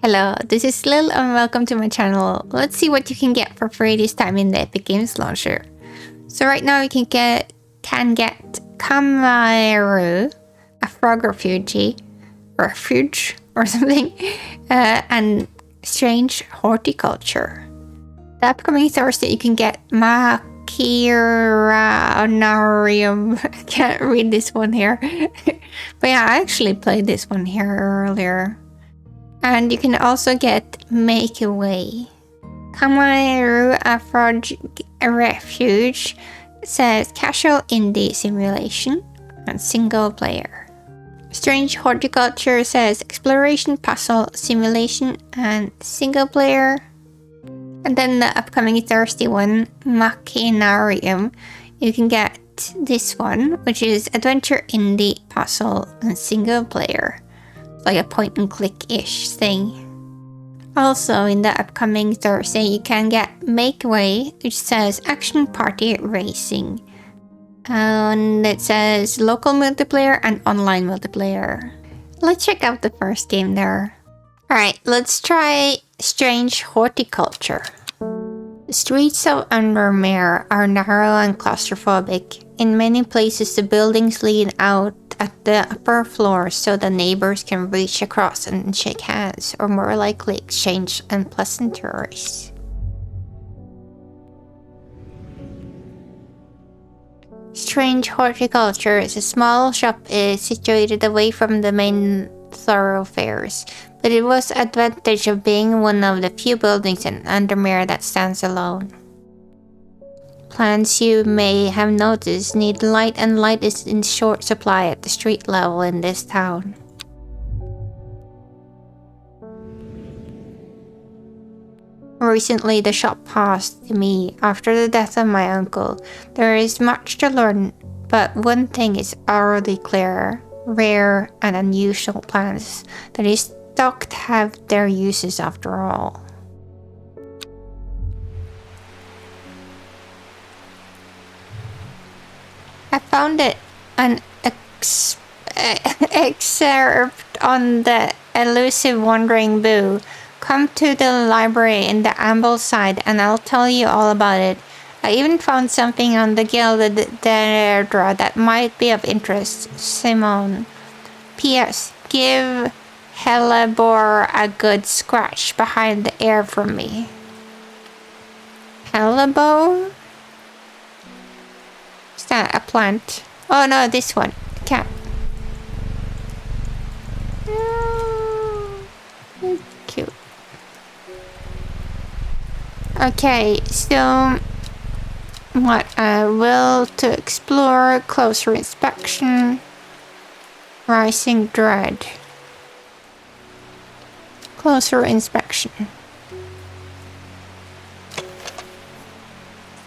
Hello, this is Lill and welcome to my channel. Let's see what you can get for free this time in the Epic Games Launcher. So right now you can get Kamaeru, a frog refuge or something, and strange horticulture. The upcoming Thursday you can get Makiranarium. I can't read this one here. But yeah, I actually played this one here earlier. And you can also get Make a Way. Kamaeru, a refuge, says casual indie simulation and single player. Strange Horticulture says exploration, puzzle, simulation, and single player. And then the upcoming Thursday one, Machinarium, you can get this one, which is adventure, indie, puzzle, and single player. Like a point and click-ish thing. Also in the upcoming Thursday you can get Make Way, which says action party racing. And it says local multiplayer and online multiplayer. Let's check out the first game there. Alright, let's try Strange Horticulture. The streets of Undermere are narrow and claustrophobic. In many places the buildings lean out at the upper floors so the neighbors can reach across and shake hands, or more likely exchange unpleasantries. Strange Horticulture is a small shop situated away from the main thoroughfares, but it was advantage of being one of the few buildings in Undermere that stands alone. Plants you may have noticed need light, and light is in short supply at the street level in this town. Recently the shop passed to me after the death of my uncle. There is much to learn, but one thing is already clear. Rare and unusual plants that is stocked have their uses after all. I found an excerpt on the elusive wandering boo. Come to the library in the Ambleside and I'll tell you all about it. I even found something on the Gilded Deirdre that might be of interest. Simone. P.S. Give Hellebore a good scratch behind the ear from me. Hellebore? Is that a plant? Oh no, this one. Cat. It's cute. Okay, so what I will to explore, closer inspection, rising dread, closer inspection.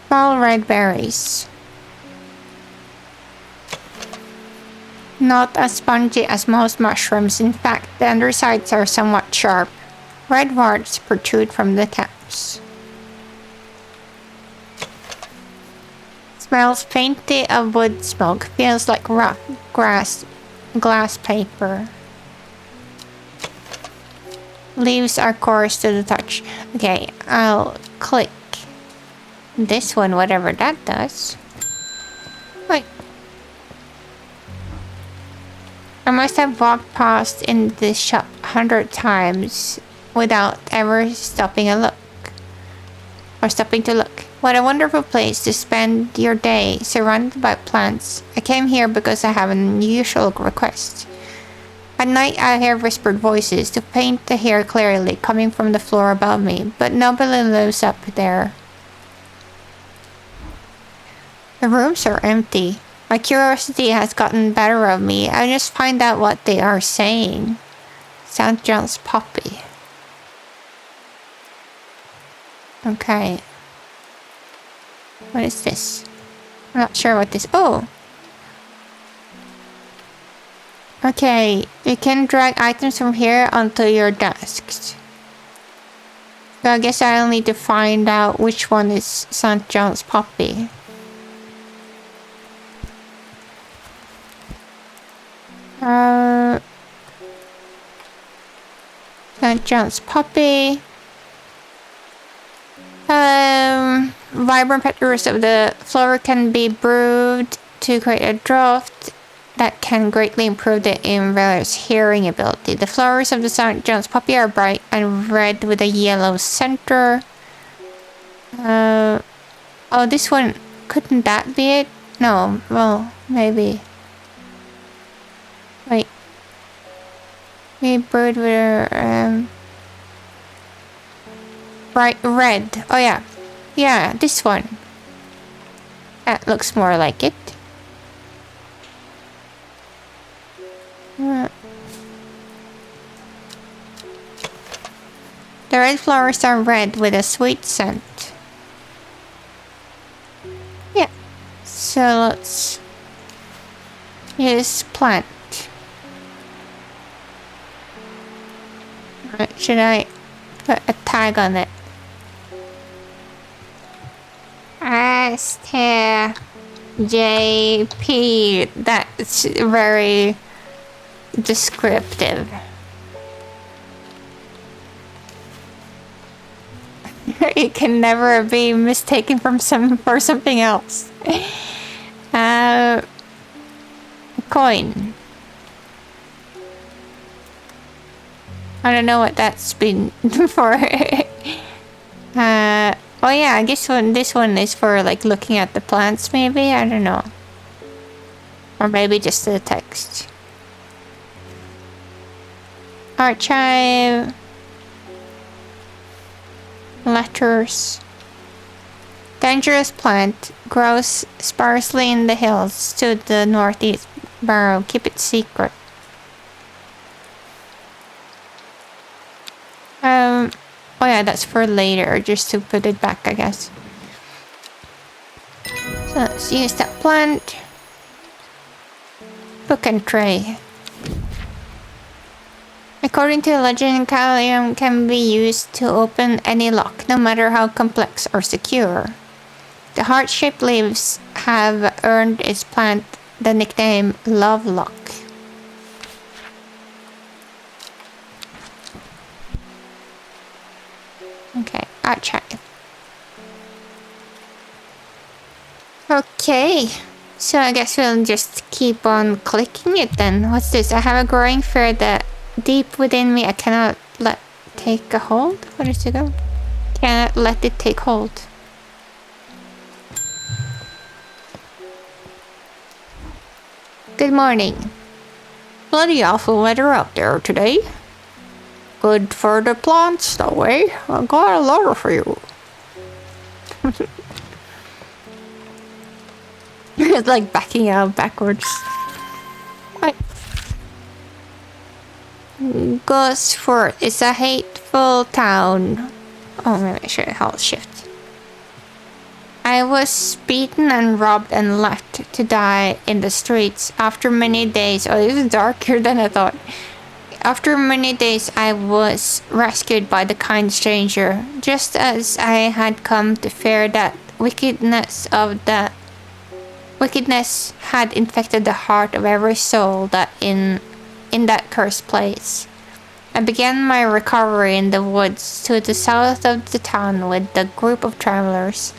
Small red berries. Not as spongy as most mushrooms. In fact, the undersides are somewhat sharp. Red warts protrude from the caps. Smells faintly of wood smoke. Feels like rough glass paper. Leaves are coarse to the touch. Okay, I'll click this one, whatever that does. Wait. I must have walked past in this shop 100 times without ever stopping to look. What a wonderful place to spend your day surrounded by plants. I came here because I have an unusual request. At night I hear whispered voices to paint the hair clearly coming from the floor above me, but nobody lives up there. The rooms are empty. My curiosity has gotten better of me. I just find out what they are saying. St. John's poppy. Okay. What is this? I'm not sure what this... Oh! Okay, you can drag items from here onto your desks. So I guess I'll need to find out which one is St. John's poppy. St. John's poppy. Vibrant petals of the flower can be brewed to create a draught that can greatly improve the invader's hearing ability. The flowers of the St. John's poppy are bright and red with a yellow center. Oh, this one, couldn't that be it? No, well, maybe. Wait. We brewed with bright red. Oh yeah. Yeah, this one. That looks more like it. The red flowers are red with a sweet scent. Yeah. So let's use plant. Should I put a tag on it? JP. That's very descriptive. It can never be mistaken for something else. Coin. I don't know what that's been for. Oh yeah, I guess this one is for like looking at the plants maybe, I don't know. Or maybe just the text. Archive. Letters. Dangerous plant. Grows sparsely in the hills to the northeast. Burrow. Keep it secret. Oh yeah, that's for later, just to put it back, I guess. So let's use that plant. Book and tray. According to legend, Kalium can be used to open any lock, no matter how complex or secure. The heart-shaped leaves have earned its plant the nickname Love Lock. Okay, archive. Okay, so I guess we'll just keep on clicking it then. What's this? I have a growing fear that deep within me I cannot let take a hold. Where does it go? Cannot let it take hold. Good morning. Bloody awful weather out there today. Good for the plants, that way. I got a letter for you. It's like backing out backwards. Right. Gosford is a hateful town. Oh, maybe I should hold shift. I was beaten and robbed and left to die in the streets after many days. Oh, this is darker than I thought. After many days, I was rescued by the kind stranger, just as I had come to fear that wickedness had infected the heart of every soul that in that cursed place. I began my recovery in the woods to the south of the town with a group of travelers.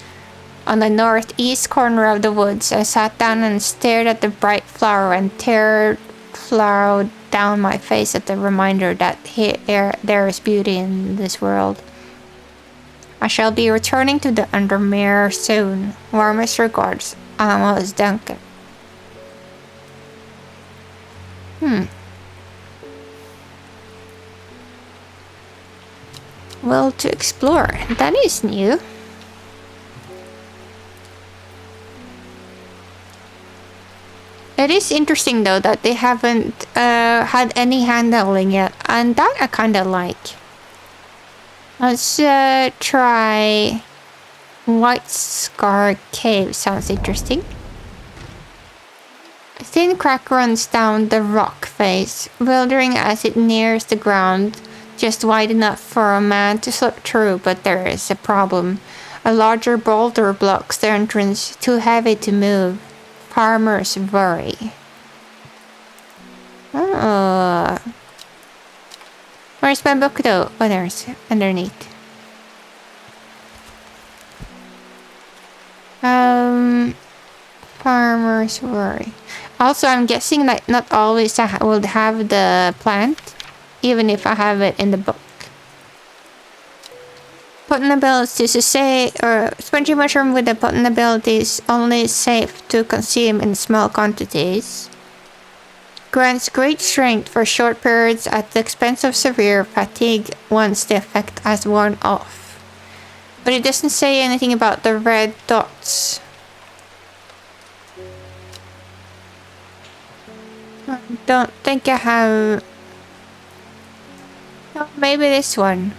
On the northeast corner of the woods, I sat down and stared at the bright flower, and terror flowed down my face at the reminder that there is beauty in this world. I shall be returning to the Undermere soon. Warmest regards, Amos Duncan. Well, to explore. That is new. It is interesting though that they haven't had any handling yet, and that I kind of like. Let's try White Scar Cave. Sounds interesting. A thin crack runs down the rock face, wildering as it nears the ground, just wide enough for a man to slip through, but there is a problem. A larger boulder blocks the entrance, too heavy to move. Farmers worry. Oh. Where's my book though? Oh, there's underneath. Farmer's Worry. Also, I'm guessing that not always I will have the plant, even if I have it in the book. Potent abilities to say, or spongy mushroom with the potent abilities only safe to consume in small quantities. Grants great strength for short periods at the expense of severe fatigue once the effect has worn off. But it doesn't say anything about the red dots. I don't think I have... Oh, maybe this one.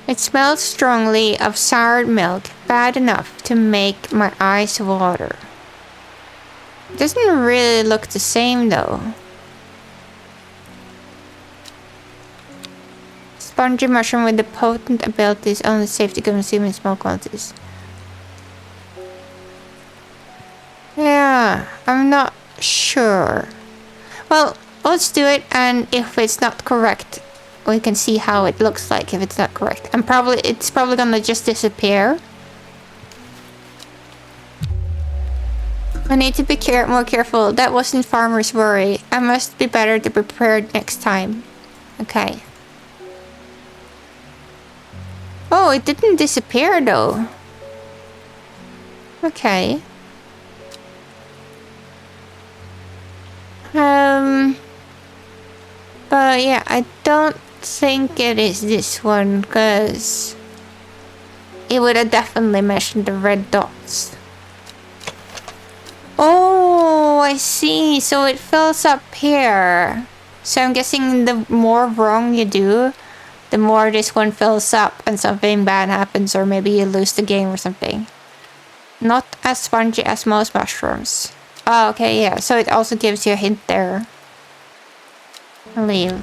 It smells strongly of soured milk, bad enough to make my eyes water. It doesn't really look the same though. Spongy mushroom with the potent abilities only safe to consume in small quantities. Yeah, I'm not sure. Well, let's do it, and if it's not correct, we can see how it looks like if it's not correct. It's probably gonna just disappear. I need to be more careful. That wasn't Farmer's Worry. I must be better to prepare next time. Okay. Oh, it didn't disappear though. Okay. But yeah, I don't think it is this one, because it would have definitely mentioned the red dots. Oh, I see. So it fills up here. So I'm guessing the more wrong you do, the more this one fills up and something bad happens, or maybe you lose the game or something. Not as spongy as most mushrooms. Oh, okay, yeah. So it also gives you a hint there. Lill.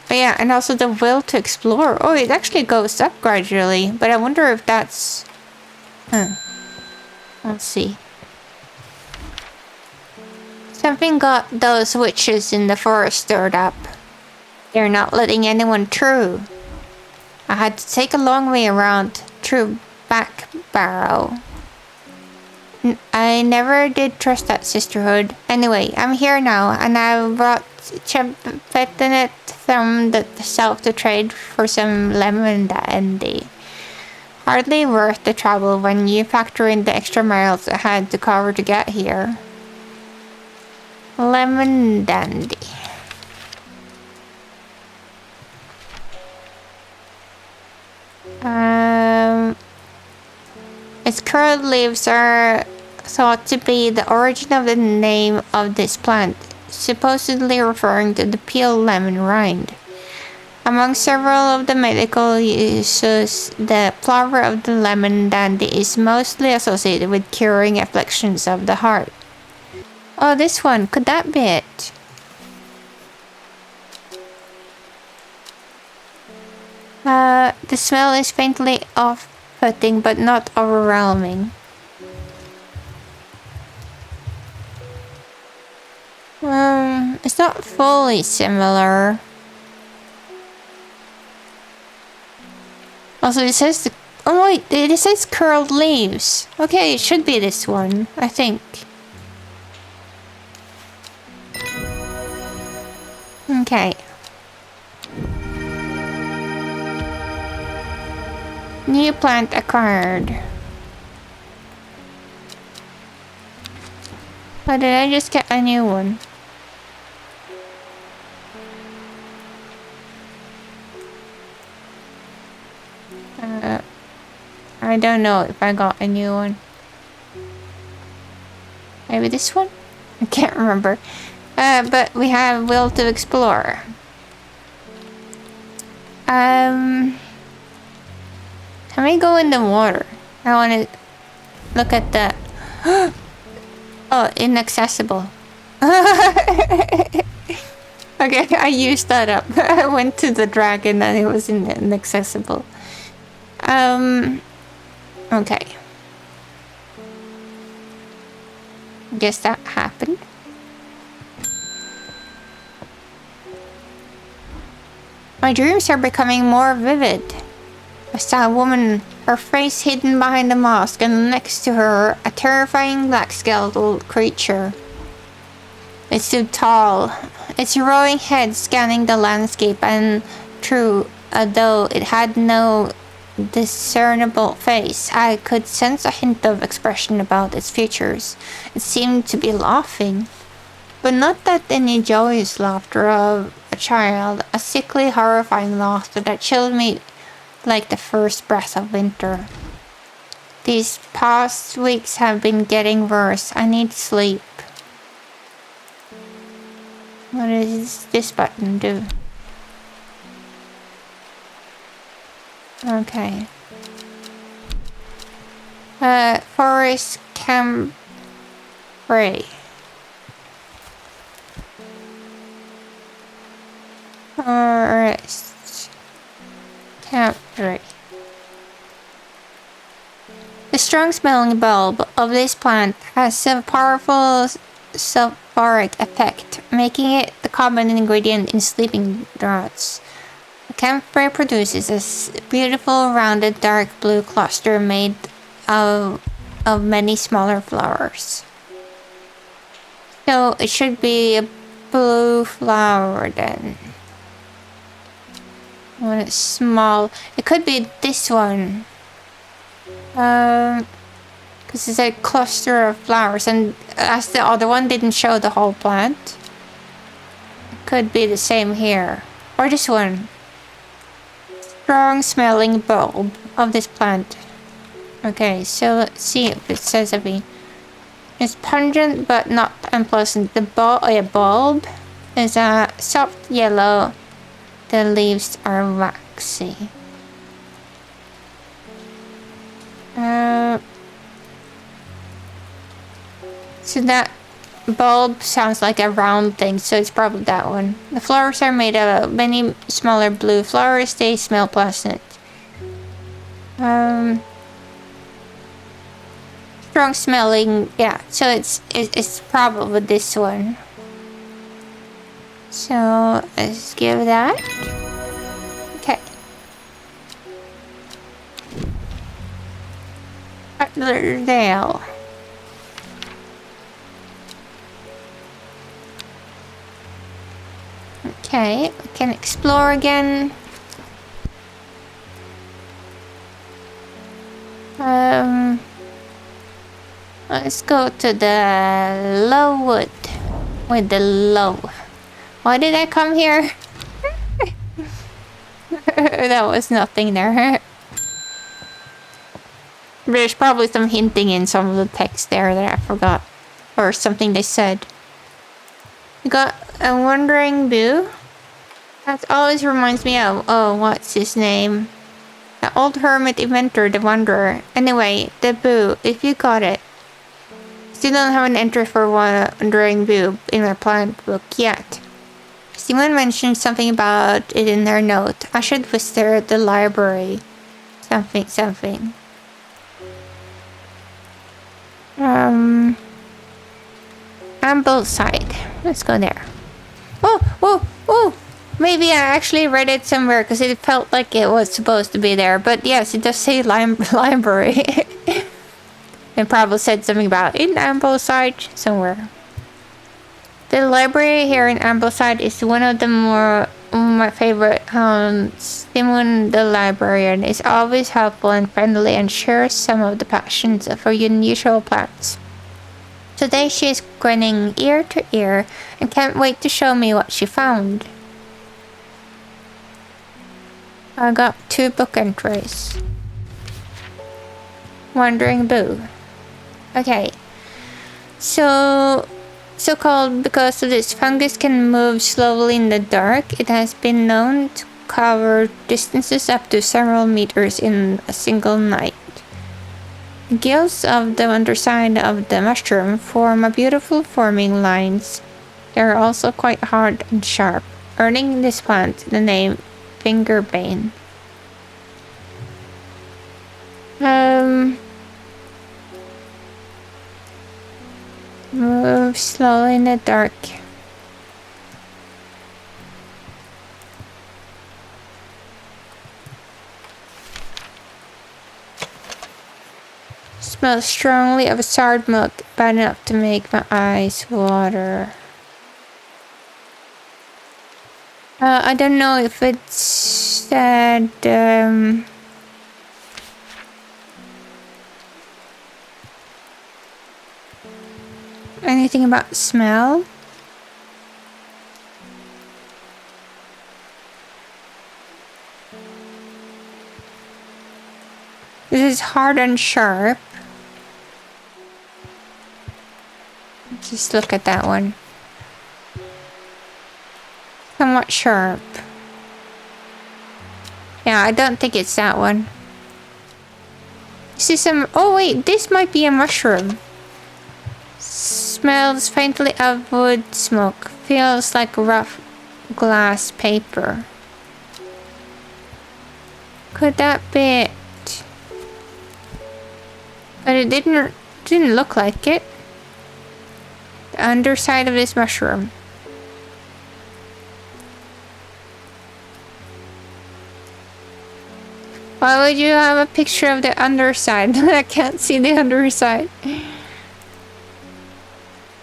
But yeah, and also the will to explore. Oh, it actually goes up gradually, but I wonder if that's... Let's see. Something got those witches in the forest stirred up. They're not letting anyone through. I had to take a long way around through back barrow. I never did trust that sisterhood. Anyway, I'm here now, and I brought Chempetinet from the south to trade for some lemon dandy. Hardly worth the trouble when you factor in the extra miles I had to cover to get here. Lemon dandy. Its curled leaves are thought to be the origin of the name of this plant, supposedly referring to the peel lemon rind. Among several of the medical uses, the flower of the lemon dandy is mostly associated with curing afflictions of the heart. Oh, this one, could that be it? The smell is faintly off-putting but not overwhelming. It's not fully similar. Also, it says oh wait, it says curled leaves. Okay, it should be this one, I think. Okay. New plant acquired. Or did I just get a new one? I don't know if I got a new one. Maybe this one? I can't remember. But we have will to explore. Can we go in the water? I want to look at the... Oh, inaccessible. Okay, I used that up. I went to the dragon and it was inaccessible. Okay. Guess that happened. My dreams are becoming more vivid. I saw a woman, her face hidden behind a mask, and next to her, a terrifying black skeletal creature. It stood tall, its roaring head scanning the landscape, and true, though it had no discernible face, I could sense a hint of expression about its features. It seemed to be laughing, but not that any joyous laughter of a child, a sickly, horrifying laughter that chilled me like the first breath of winter. These past weeks have been getting worse. I need sleep. What does this button do? Okay. Forest Kamaeru. Forest Kamaeru. The strong-smelling bulb of this plant has a powerful sulfuric effect, making it the common ingredient in sleeping draughts. The campfire produces a beautiful, rounded, dark blue cluster made of many smaller flowers. So it should be a blue flower then. When it's small, it could be this one. Because it's a cluster of flowers, and as the other one didn't show the whole plant, it could be the same here. Or this one. Strong smelling bulb of this plant. Okay, so let's see if it says anything. It's pungent but not unpleasant. The bulb is a soft yellow. The leaves are waxy. So that bulb sounds like a round thing, so it's probably that one. The flowers are made of many smaller blue flowers. They smell pleasant. Strong smelling, yeah. So it's probably this one. So let's give that. Okay. Dale. Okay, we can explore again. Let's go to the low wood with the low. Why did I come here? That was nothing there. There's probably some hinting in some of the text there that I forgot. Or something they said. We got a wandering boo. That always reminds me of, oh, what's his name? The old hermit inventor, the wanderer. Anyway, the boo, if you got it. Still don't have an entry for wandering boo in our plant book yet. Someone mentioned something about it in their note. I should visit the library. Something. Ambleside. Let's go there. Oh! Maybe I actually read it somewhere because it felt like it was supposed to be there. But yes, it does say library. It probably said something about in Ambleside somewhere. The library here in Ambleside is one of my favorite hounds. Simon the librarian is always helpful and friendly and shares some of the passions for unusual plants. Today she is grinning ear to ear and can't wait to show me what she found. I got 2 book entries. Wandering Boo. Okay. So-called because of this fungus can move slowly in the dark. It has been known to cover distances up to several meters in a single night. The gills of the underside of the mushroom form a beautiful forming lines. They are also quite hard and sharp, earning this plant the name fingerbane. Move slowly in the dark. Smells strongly of soured milk, bad enough to make my eyes water. I don't know if it's said anything about smell. This is hard and sharp. Just look at that one. Somewhat sharp. Yeah, I don't think it's that one. This is some... Oh wait, this might be a mushroom. Smells faintly of wood smoke. Feels like rough glass paper. Could that be it? But it didn't look like it. The underside of this mushroom. Why would you have a picture of the underside? I can't see the underside.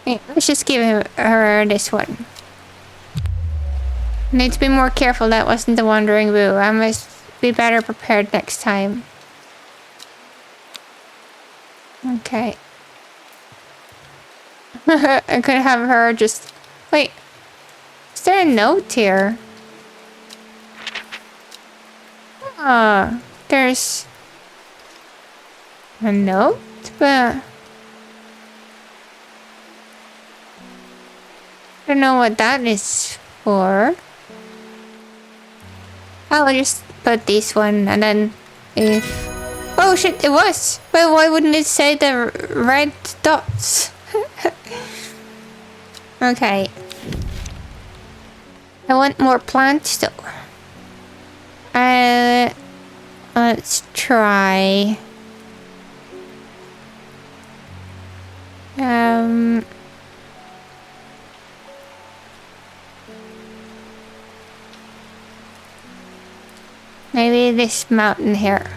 Yeah, let's just give her this one. Need to be more careful that wasn't the wandering boo. I must be better prepared next time. Okay. I could have her just... Wait. Is there a note here? Ah, there's... a note? But... I don't know what that is for. I'll just put this one and then if... Oh shit, it was! Well, why wouldn't it say the red dots? Okay. I want more plants though. Let's try... maybe this mountain here.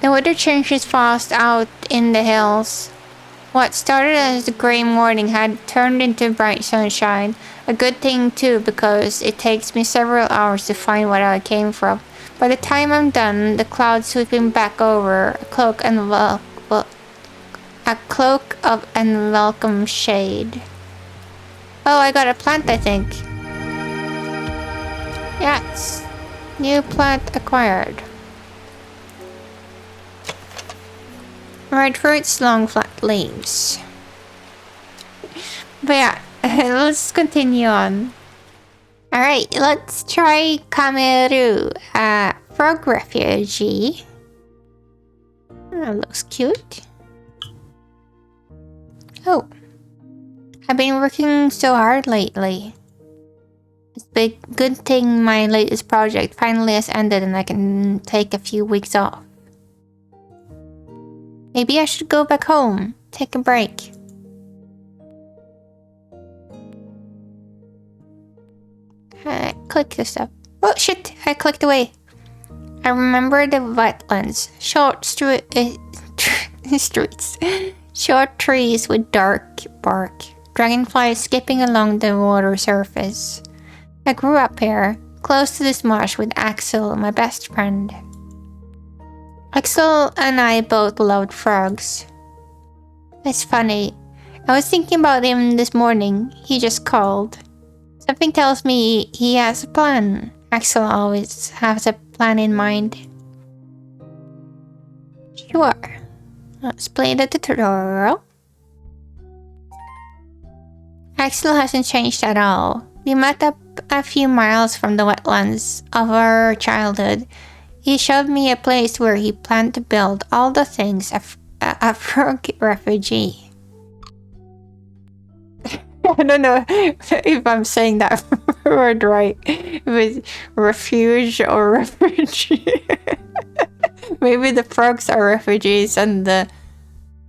The weather changes fast out in the hills. What started as a grey morning had turned into bright sunshine. A good thing too, because it takes me several hours to find where I came from. By the time I'm done, the clouds sweeping back over, a cloak of unwelcome shade. Oh, I got a plant, I think. Yes. New plant acquired. Red fruits, long flat leaves. But yeah, let's continue on. Alright, let's try Kamaeru, a frog refugee. That looks cute. Oh. I've been working so hard lately. It's a good thing my latest project finally has ended and I can take a few weeks off. Maybe I should go back home, take a break. Click this up. Oh shit, I clicked away. I remember the wetlands, short streets, short trees with dark bark, dragonflies skipping along the water surface. I grew up here, close to this marsh with Axel, my best friend. Axel and I both loved frogs. It's funny, I was thinking about him this morning. He just called. Something tells me he has a plan. Axel always has a plan in mind. Sure. Let's play the tutorial. Axel hasn't changed at all. We met up a few miles from the wetlands of our childhood. He showed me a place where he planned to build all the things a frog refugee. I don't know if I'm saying that word right. With refuge or refugee. Maybe the frogs are refugees and the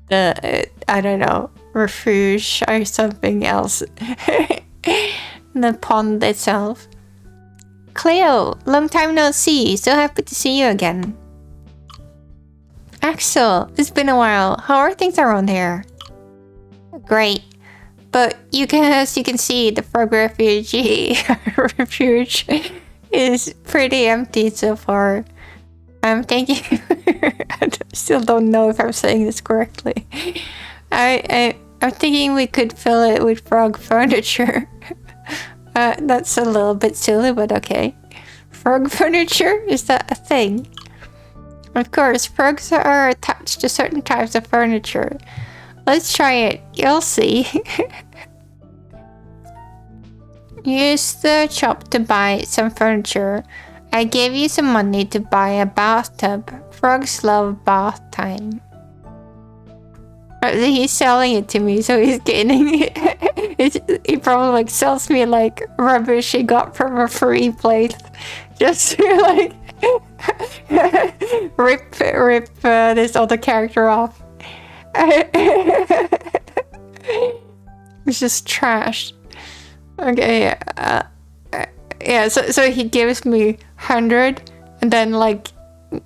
I don't know, refuge or something else. The pond itself. Cleo, long time no see. So happy to see you again. Axel, it's been a while. How are things around here? Great. But as you can see, the frog refuge is pretty empty so far. I'm thinking... I still don't know if I'm saying this correctly. I'm thinking we could fill it with frog furniture. That's a little bit silly, but okay. Frog furniture? Is that a thing? Of course, frogs are attached to certain types of furniture. Let's try it. You'll see. Use the shop to buy some furniture. I gave you some money to buy a bathtub. Frogs love bath time. He's selling it to me, so he's gaining it. He probably like sells me like rubbish he got from a free place, just to like rip this other character off. It's just trash. Okay, yeah. So he gives me 100, and then like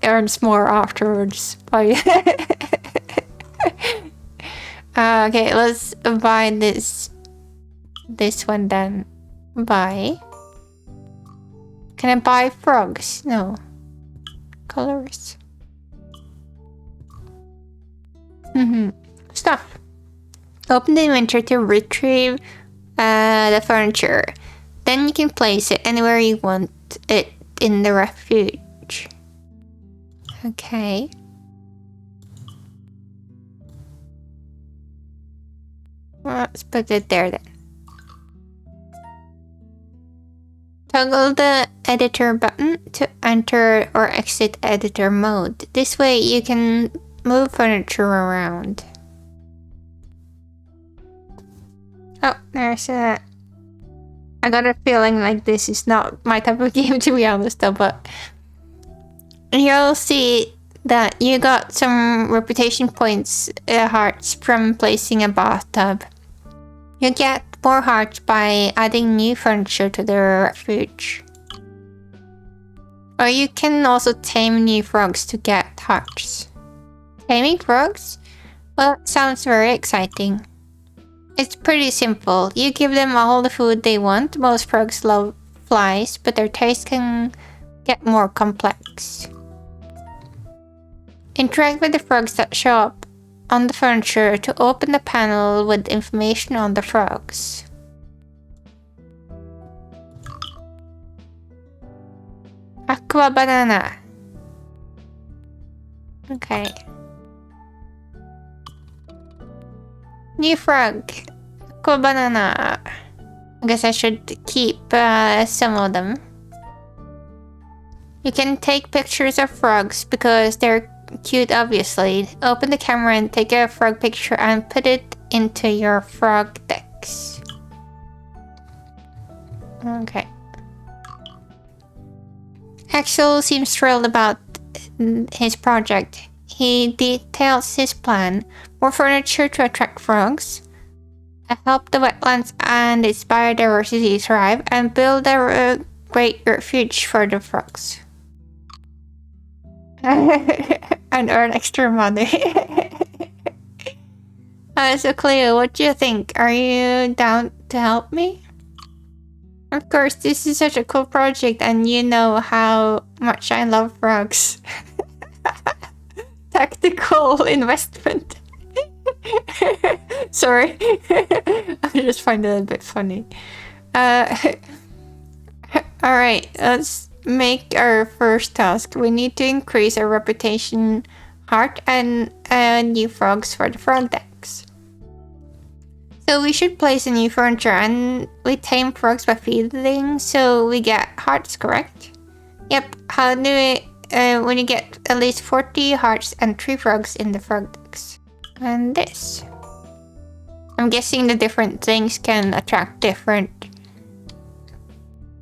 earns more afterwards by. Okay, let's buy this one then. Buy. Can I buy frogs? No. Colors. Stuff. Open the inventory to retrieve the furniture. Then you can place it anywhere you want it in the refuge. Okay. Let's put it there then. Toggle the editor button to enter or exit editor mode. This way you can move furniture around. Oh, there's a... I got a feeling like this is not my type of game, to be honest though, but... You'll see that you got some reputation points, hearts, from placing a bathtub. You get more hearts by adding new furniture to the refuge. Or you can also tame new frogs to get hearts. Taming frogs? Well, sounds very exciting. It's pretty simple. You give them all the food they want. Most frogs love flies, but their taste can get more complex. Interact with the frogs that show up on the furniture to open the panel with information on the frogs. Aqua banana. Okay. New frog. Aqua banana. I guess I should keep some of them. You can take pictures of frogs because they're cute, obviously. Open the camera and take a frog picture and put it into your frog decks. Okay. Axel seems thrilled about his project. He details his plan. More furniture to attract frogs, help the wetlands and its biodiversity thrive, and build a great refuge for the frogs. And earn extra money. So Cleo, what do you think? Are you down to help me? Of course, this is such a cool project and you know how much I love frogs. Tactical investment. Sorry. I just find it a bit funny. Alright, let's make our first task. We need to increase our reputation, heart, and new frogs for the frog decks. So we should place a new furniture, and we tame frogs by feeding, so we get hearts, correct? Yep. How do we... when you get at least 40 hearts and 3 frogs in the frog decks. And this. I'm guessing the different things can attract different...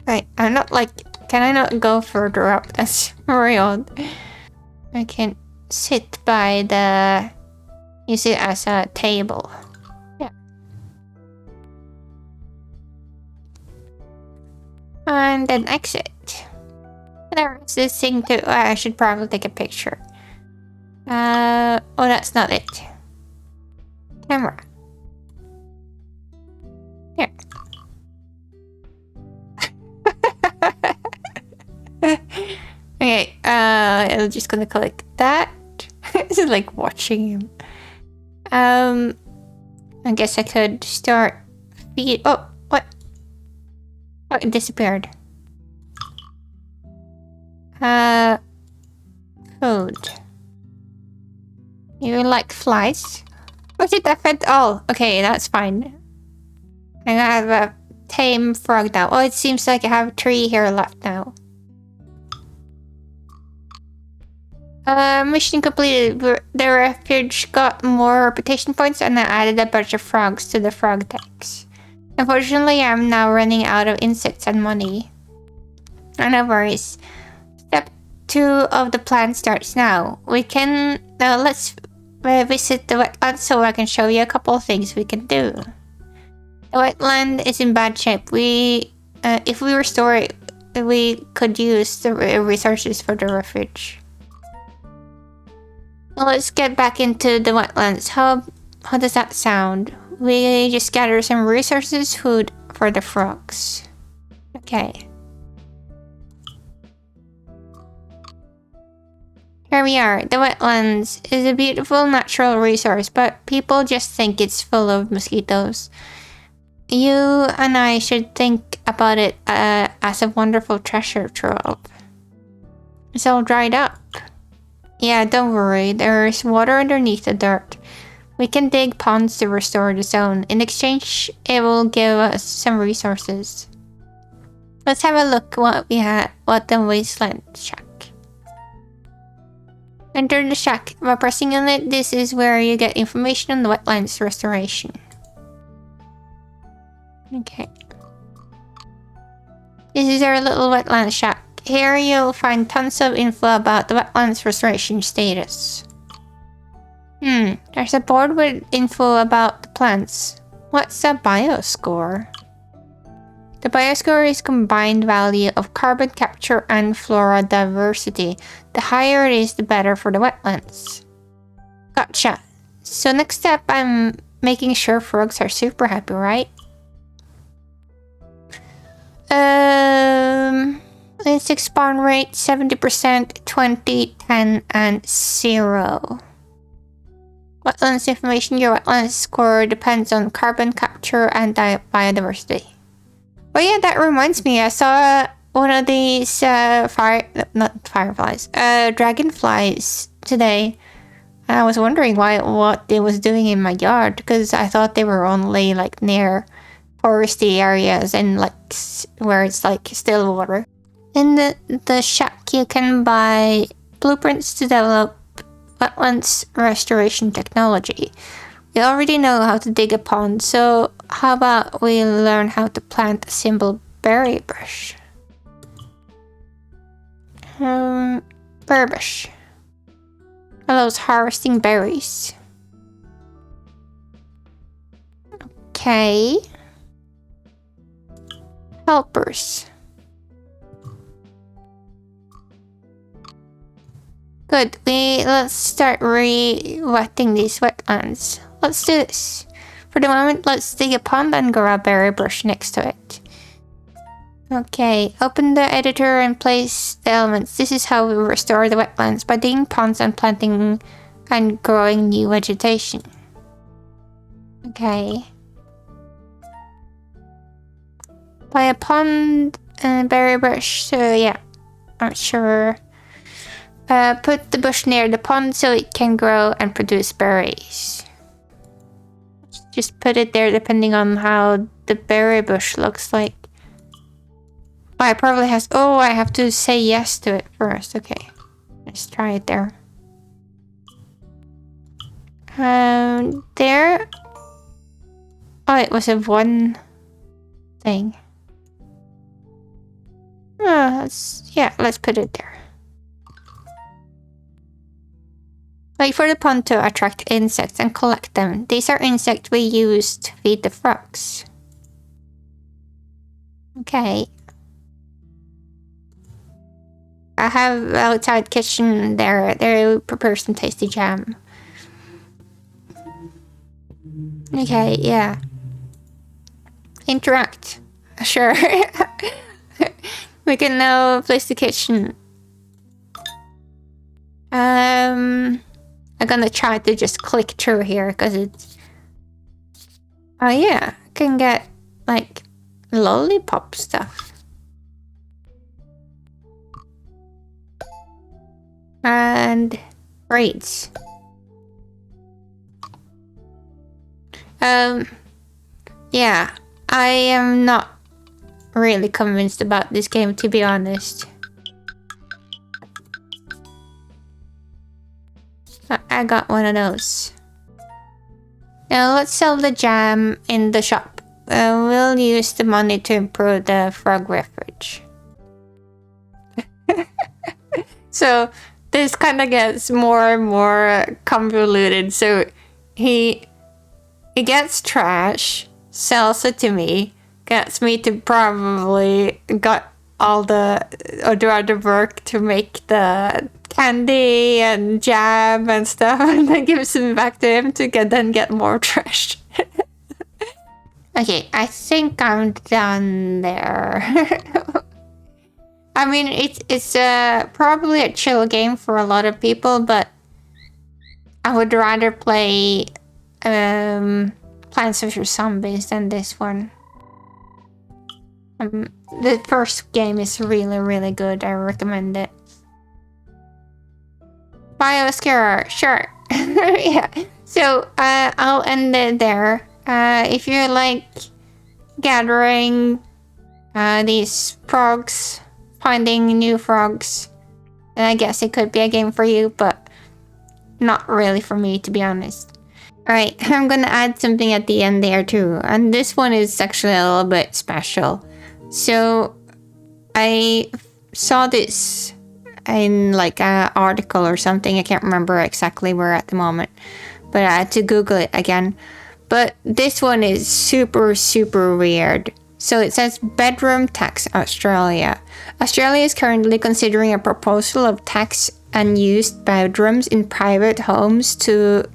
Wait, I'm not like... Can I not go further up? That's very odd. I can sit by the... use it as a table. Yeah. And then exit. There's this thing too. I should probably take a picture. Oh, that's not it. Camera. Here. Okay, I'm just gonna click that. This is like watching him. I guess I could start feed. Oh, what? Oh, it disappeared. Food. You like flies? What did I fed? Oh, okay, that's fine. I have a tame frog now. Oh, it seems like I have a tree here left now. Mission completed. The refuge got more reputation points and I added a bunch of frogs to the frog tanks. Unfortunately, I'm now running out of insects and money. No worries. Step 2 of the plan starts now. We can... let's visit the wetland so I can show you a couple of things we can do. The wetland is in bad shape. If we restore it, we could use the resources for the refuge. Well, let's get back into the wetlands. How does that sound? We just gather some resources, food for the frogs. Okay. Here we are. The wetlands is a beautiful natural resource, but people just think it's full of mosquitoes. You and I should think about it as a wonderful treasure trove. It's all dried up. Yeah, don't worry. There's water underneath the dirt. We can dig ponds to restore the zone. In exchange, it will give us some resources. Let's have a look what the wasteland shack. Enter the shack. By pressing on it, this is where you get information on the wetlands restoration. Okay. This is our little wetland shack. Here you'll find tons of info about the wetlands restoration status. There's a board with info about the plants. What's a bioscore? The bioscore is combined value of carbon capture and flora diversity. The higher it is, the better for the wetlands. Gotcha. So next step, I'm making sure frogs are super happy, right? Insect spawn rate 70%, 20, 10, and 0. Wetlands information. Your wetlands score depends on carbon capture and biodiversity. Oh yeah, that reminds me. I saw one of these dragonflies today. And I was wondering what it was doing in my yard because I thought they were only like near foresty areas and like where it's like still water. In the shack, you can buy blueprints to develop wetlands restoration technology. We already know how to dig a pond, so how about we learn how to plant a simple berry bush? Berry bush allows harvesting berries. Okay. Helpers. Good. Let's start re-wetting these wetlands. Let's do this. For the moment, let's dig a pond and grow a berry bush next to it. Okay, open the editor and place the elements. This is how we restore the wetlands, by digging ponds and planting and growing new vegetation. Okay. Buy a pond and berry bush, so yeah, not sure. Put the bush near the pond so it can grow and produce berries. Just put it there depending on how the berry bush looks like. Oh, I probably has... Oh, I have to say yes to it first. Okay. Let's try it there. There. Oh, it was a one thing. Oh, let's put it there. Wait for the pond to attract insects and collect them. These are insects we use to feed the frogs. Okay. I have outside kitchen there. They prepare some tasty jam. Okay, yeah. Interact. Sure. We can now place the kitchen. I'm gonna try to just click through here because it's... Oh yeah, I can get like lollipop stuff. And braids. Yeah, I am not really convinced about this game, to be honest. I got one of those. Now let's sell the jam in the shop. We'll use the money to improve the frog refuge. So this kind of gets more and more convoluted. So he gets trash, sells it to me, gets me to probably got all the other work to make the candy and jam and stuff, and then gives it back to him to then get more trash. Okay, I think I'm done there. I mean, it's probably a chill game for a lot of people, but I would rather play Plants vs. Zombies than this one. The first game is really, really good. I recommend it. Bioscare, sure. Yeah. So I'll end it there. If you like gathering these frogs, finding new frogs, then I guess it could be a game for you, but not really for me, to be honest. Alright, I'm gonna add something at the end there too, and this one is actually a little bit special. So I saw this in like an article or something. I can't remember exactly where at the moment, but I had to Google it again. But this one is super, super weird. So it says bedroom tax Australia. Australia is currently considering a proposal of tax unused bedrooms in private homes to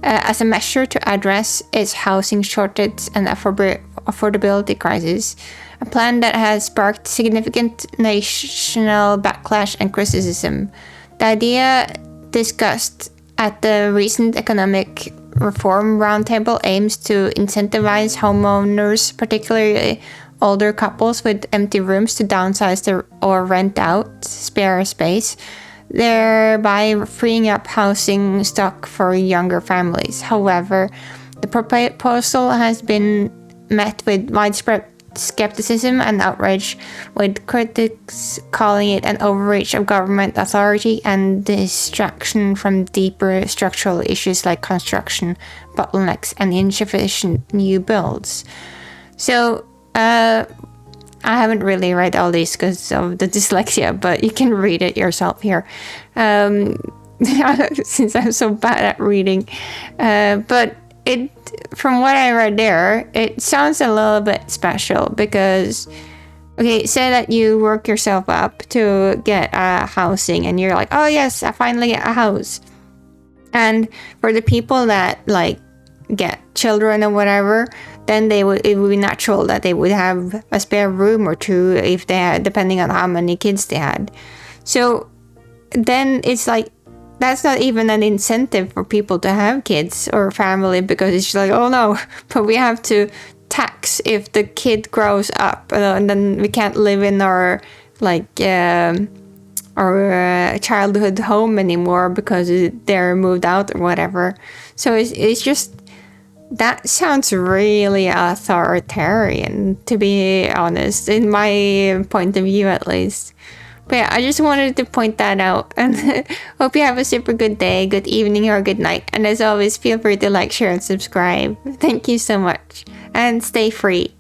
as a measure to address its housing shortage and affordability crisis. A plan that has sparked significant national backlash and criticism. The idea, discussed at the recent Economic Reform Roundtable, aims to incentivize homeowners, particularly older couples with empty rooms, to downsize or rent out spare space, thereby freeing up housing stock for younger families. However, the proposal has been met with widespread skepticism and outrage, with critics calling it an overreach of government authority and distraction from deeper structural issues like construction bottlenecks and insufficient new builds. So, I haven't really read all these because of the dyslexia, but you can read it yourself here. Since I'm so bad at reading. But from what I read there, it sounds a little bit special because, okay, say that you work yourself up to get a housing and you're like, oh yes, I finally get a house. And for the people that like get children or whatever, then it would be natural that they would have a spare room or two if they had, depending on how many kids they had. So then it's like, that's not even an incentive for people to have kids or family, because it's just like, oh no, but we have to tax if the kid grows up, and then we can't live in our like our childhood home anymore because they're moved out or whatever. So it's just, that sounds really authoritarian, to be honest, in my point of view at least. But yeah, I just wanted to point that out, and hope you have a super good day, good evening, or good night. And as always, feel free to like, share, and subscribe. Thank you so much, and stay free.